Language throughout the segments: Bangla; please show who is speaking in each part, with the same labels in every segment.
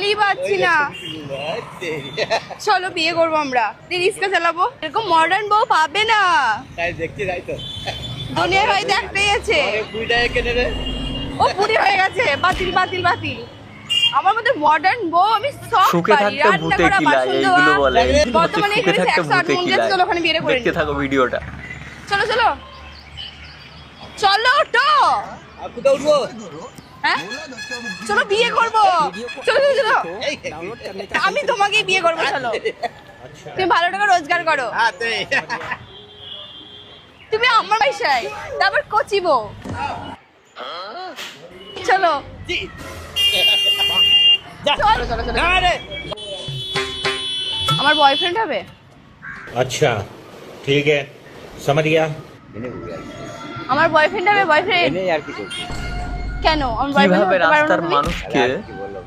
Speaker 1: গাড়ি পাচ্ছি না। চলো বিয়ে করবো আমরা, রিক্সা চালাবো। এরকম মডার্ন বউ পাবে না।
Speaker 2: তাই দেখতে যাই তো
Speaker 1: দুনিয়ার হয়তো একটাই আছে। ও বুড়ি হয়ে গেছে, বাতিল বাতিল বাতিল। আমার মধ্যে মডার্ন বউ আমি সব
Speaker 3: সুখে
Speaker 1: পারি,
Speaker 3: থাকতে
Speaker 1: রান্না
Speaker 3: ভূতে
Speaker 1: করা,
Speaker 3: কিলায়
Speaker 1: বাসন
Speaker 3: এইগুলো
Speaker 1: ধোয়া।
Speaker 3: বলে।
Speaker 1: বর্তমানে
Speaker 3: সুখে
Speaker 1: এখানে
Speaker 3: থাকতে
Speaker 1: 108
Speaker 3: ভূতে
Speaker 1: মন
Speaker 3: কিলায়।
Speaker 1: গেছে, চলো ওখানে বিয়ে করে
Speaker 3: দেখতে থাকো ভিডিওটা।
Speaker 1: চলো চলো চলো তো।
Speaker 2: কোথাও উঠবো?
Speaker 1: হ্যাঁ চলো বিয়ে করবো, চলো চলো চলো। আমি তোমাকেই বিয়ে করবো, চলো। তুমি ভালো টাকা রোজগার করো, তুমি আমার পয়সায়, তারপর কচিবো। চলো চলো চলো চলো। আমার বয়ফ্রেন্ড হবে।
Speaker 4: अच्छा ठीक है समझ गया।
Speaker 1: আমার বয়ফ্রেন্ড হবে, বয়ফ্রেন্ড।
Speaker 2: আর কি করছি?
Speaker 1: কেন আমার বয়ফ্রেন্ড
Speaker 3: কিভাবে
Speaker 1: হতে পারবো না
Speaker 3: রাস্তার
Speaker 1: তুমি?
Speaker 3: মানুষকে
Speaker 2: কি বললাম?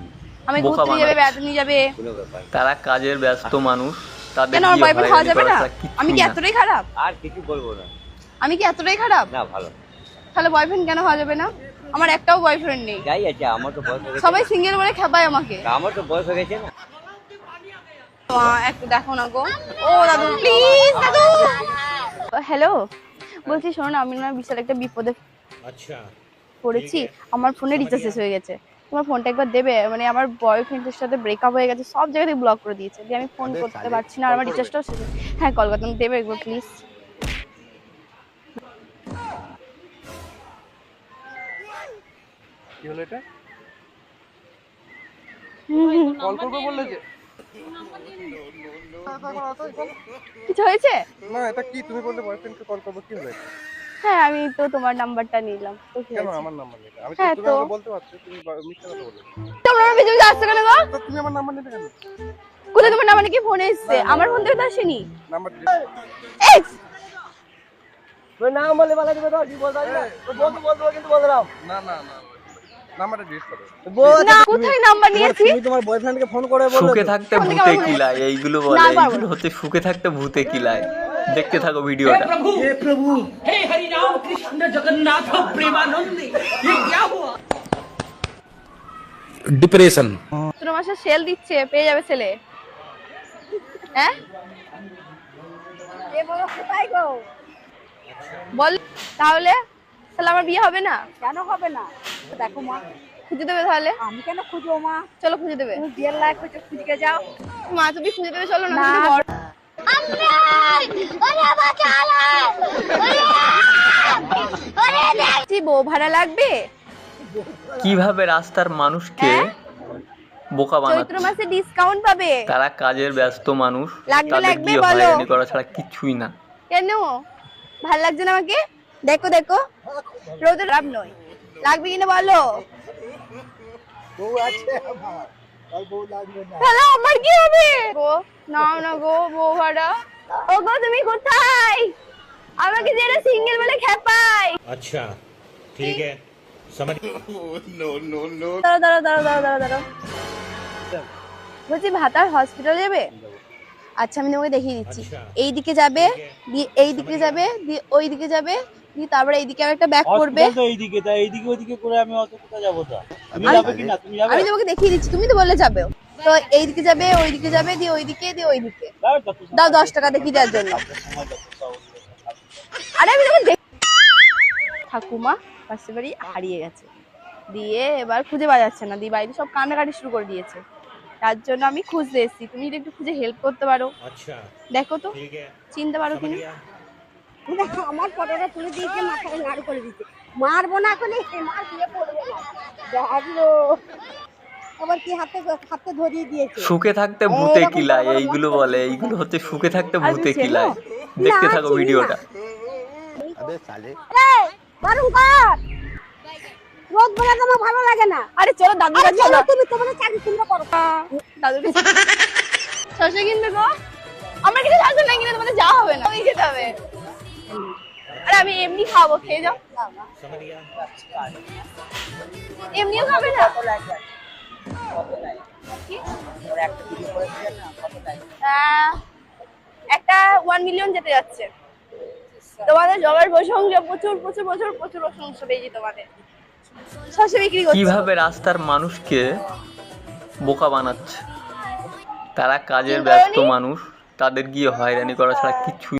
Speaker 1: আমি
Speaker 3: বোকা
Speaker 1: ঘুরতে যাবে,
Speaker 3: বানাচ্ছে।
Speaker 1: বেড়াতে নিয়ে যাবে।
Speaker 2: কোনো ব্যাপার
Speaker 3: তারা কাজের ব্যস্ত মানুষ, তাদের
Speaker 1: কেন আমার
Speaker 3: বিয়ে
Speaker 1: বয়ফ্রেন্ড
Speaker 3: হয়রানি
Speaker 1: হওয়া যাবে
Speaker 3: করা
Speaker 1: না?
Speaker 3: ছাড়া কিচ্ছুই
Speaker 1: আমি কি
Speaker 3: না।
Speaker 1: এতটাই খারাপ?
Speaker 2: আর কিছু বলবো না।
Speaker 1: আমি কি এতটাই খারাপ?
Speaker 2: না ভালো।
Speaker 1: তাহলে বয়ফ্রেন্ড কেন হওয়া যাবে না? আমার একটাও বয়ফ্রেন্ড নেই,
Speaker 2: যাই আছে, আমার তো বয়স হয়ে গেছে।
Speaker 1: সবাই সিঙ্গেল বলে খেপায় আমাকে।
Speaker 2: আমার তো বয়স হয়ে গেছে না।
Speaker 1: একটু দেখো না গো। ও দাদু প্লিজ, দাদু। হ্যালো, বলছি শোনো না, আমি না বিশাল একটা বিপদে
Speaker 4: अच्छा
Speaker 1: পড়েছি। আমার ফোনে রিচার্জ শেষ হয়ে গেছে। তোমার ফোনটা একবার দেবে? মানে আমার বয়ফ্রেন্ডের সাথে ব্রেকআপ হয়ে গেছে, সব জায়গা থেকে ব্লক করে দিয়েছে, দিয়ে আমি ফোন করতে পারছি না, আর আমার রিচার্জটাও শেষ। হ্যাঁ কল করতে দেবে একবার প্লিজ।
Speaker 5: কি হলো এটা? কল করবো বললে যে?
Speaker 1: কিছু হয়েছে?
Speaker 5: না এটা কি, তুমি বললে বয়ফ্রেন্ডকে কল করবো, কি হলো এটা?
Speaker 1: হ্যাঁ আমি তো তোমার নাম্বারটা নিলাম, তো কি
Speaker 5: কেন
Speaker 1: হয়েছে?
Speaker 5: আমার নাম্বার নিতে? আমি
Speaker 1: হ্যাঁ,
Speaker 5: তুমি
Speaker 1: তো?
Speaker 5: আমাকে বলতে পারছো, তুমি মিথ্যা কথা বলে।
Speaker 1: তোমরা আমার পিছনে আসছো কেন গো?
Speaker 5: তো তুমি আমার নাম্বার নিতে কেন?
Speaker 1: কোথায় তোমার নাম্বার কি ফোনে এসেছে? আমার ফোন থেকে তো আসেনি।
Speaker 5: নাম্বার
Speaker 1: এক্স
Speaker 2: নাম বলে বলা দিবে তো, কি বলতে হবে না। বন্ধু বলবো কিন্তু বলে দাও।
Speaker 5: না না না নাম্বারটা জিজ্ঞেস করো।
Speaker 1: না, কোথায় নাম্বার নিয়েছি?
Speaker 2: তুমি তোমার বয়ফ্রেন্ডকে ফোন করে
Speaker 3: সুখে থাকতে
Speaker 1: ফোন থেকে
Speaker 3: ভূতে
Speaker 1: আমার
Speaker 3: কিলায় এইগুলো বলে।
Speaker 1: না, পারবো
Speaker 3: এইগুলো
Speaker 1: না।
Speaker 3: হচ্ছে সুখে থাকতে ভূতে কিলায়। দেখতে থাকো ভিডিওটা।
Speaker 6: हे हरि राम कृष्ण जगन्नाथ प्रेमानंद ये क्या हुआ?
Speaker 4: डिप्रेशन
Speaker 1: তোর মাসে সেল দিচ্ছে, পেয়ে যাবে ছেলে। হ্যাঁ এ বলো কোথায় গো? বল তাহলে। তাহলে আমার বিয়ে হবে না?
Speaker 7: কেন হবে না? দেখো মা,
Speaker 1: খুঁজে দেবে তাহলে?
Speaker 7: আমি কেন খুঁজবো মা?
Speaker 1: চলো খুঁজে দেবে।
Speaker 7: তুমি বিয়ের লায়ক হচ্ছে, খুঁজে যাও।
Speaker 1: মা তুমি খুঁজে দেবে, চলো না।
Speaker 7: না।
Speaker 1: তুমি তো বড়। কি বউ ভাড়া লাগবে?
Speaker 3: কিভাবে রাস্তার মানুষকে বোকা
Speaker 1: চৈত্র
Speaker 3: বানাচ্ছে।
Speaker 1: মাসে ডিসকাউন্ট পাবে।
Speaker 3: তারা কাজের ব্যস্ত মানুষ,
Speaker 1: লাগবে,
Speaker 3: তাদের
Speaker 1: লাগবে,
Speaker 3: বিয়ে
Speaker 1: বলো।
Speaker 3: হয়রানি করা ছাড়া কিছুই না।
Speaker 1: কেন ভাল লাগছে না আমাকে? দেখো দেখো, রোদের লাভ নয়। লাগবে কিনা বলো? তাহলে আমার কি হবে গো? নাও না গো বউ ভাড়া। ও গো তুমি কোথায়? আমাকে যেটা সিঙ্গেল বলে খেপাই।
Speaker 4: अच्छा ठीक है समझ
Speaker 1: দাঁড়াও দাঁড়াও দাঁড়াও দাঁড়াও দাঁড়াও দাঁড়াও। বলছি ভাতার হসপিটাল যাবে? আচ্ছা আমি তোমাকে দেখিয়ে দিচ্ছি।
Speaker 4: আচ্ছা।
Speaker 1: এই দিকে যাবে, দিয়ে এই দিকে যাবে, দিয়ে ওই দিকে যাবে, দিয়ে তারপরে এইদিকে একটা ব্যাক করবে।
Speaker 2: এইদিকে তা এইদিকে ওইদিকে করে আমি অত কোথায় যাবো তা? তুমি
Speaker 1: আমি-
Speaker 2: যাবে কি না? তুমি যাবে?
Speaker 1: আমি তোমাকে দেখিয়ে দিচ্ছি, তুমি তো বললে যাবে। তো এই দিকে যাবে, ওই দিকে যাবে, দিয়ে ওইদিকে, দিয়ে ওইদিকে। দাও 10 টাকা দেখিয়ে দেওয়ার জন্য। আরে আমি তোমাকে ঠাকুমা পাশের বাড়ি হারিয়ে গেছে, দিয়ে এবার খুঁজে পাওয়া যাচ্ছে না, দিয়ে বাড়িতে সব কান্নাকাটি শুরু করে দিয়েছে। তার জন্য আমি খুঁজতে এসেছি, তুমি যদি একটু খুঁজে হেল্প করতে পারো।
Speaker 4: अच्छा
Speaker 1: দেখো তো
Speaker 4: ठीक है
Speaker 1: চিনতে পারো
Speaker 4: समझ
Speaker 1: কিনা।
Speaker 4: गया।
Speaker 7: দেখো আমার ফটোটা তুলে দিয়েছে, মাথাটা নাড়ু করে দিচ্ছে। মারবো না এখন, মার দিয়ে পড়বে না। দেখলো আবার কি হাতে হাতে ধরিয়ে দিয়েছে।
Speaker 3: সুখে থাকতে ভূতে কিলায় এইগুলো বলে। এইগুলো হচ্ছে সুখে থাকতে ভূতে কিলায়। দেখতে থাকো ভিডিওটা।
Speaker 7: বারুন কর, রোদ বলে তোমার ভালো লাগে না।
Speaker 1: আরে চলো দাদুর
Speaker 7: আরে
Speaker 1: কাছে
Speaker 7: চলো,
Speaker 1: চলো।
Speaker 7: তুমি তোমার চাকরি চিন্তা করো।
Speaker 1: দাদুর কাছে শসা কিনবে গো? আমার কিছু শসা না কিনে তোমাদের যাওয়া হবে না, ওই খেতে হবে। আরে আমি এমনি খাবো, খেয়ে যাও।
Speaker 4: समझ गया
Speaker 1: এমনিও খাবে না? একটা 1 মিলিয়ন যেতে যাচ্ছে। তোমাদের জবের প্রশংসা, প্রচুর প্রচুর প্রচুর প্রচুর প্রশংসা পেয়েছি তোমাদের। শসা বিক্রি করছো।
Speaker 3: কিভাবে রাস্তার মানুষকে বোকা বানাচ্ছে। তারা কাজের
Speaker 1: তুমি
Speaker 3: ব্যস্ত
Speaker 1: করোনি?
Speaker 3: মানুষ, তাদের গিয়ে হয়রানি করা ছাড়া কিচ্ছু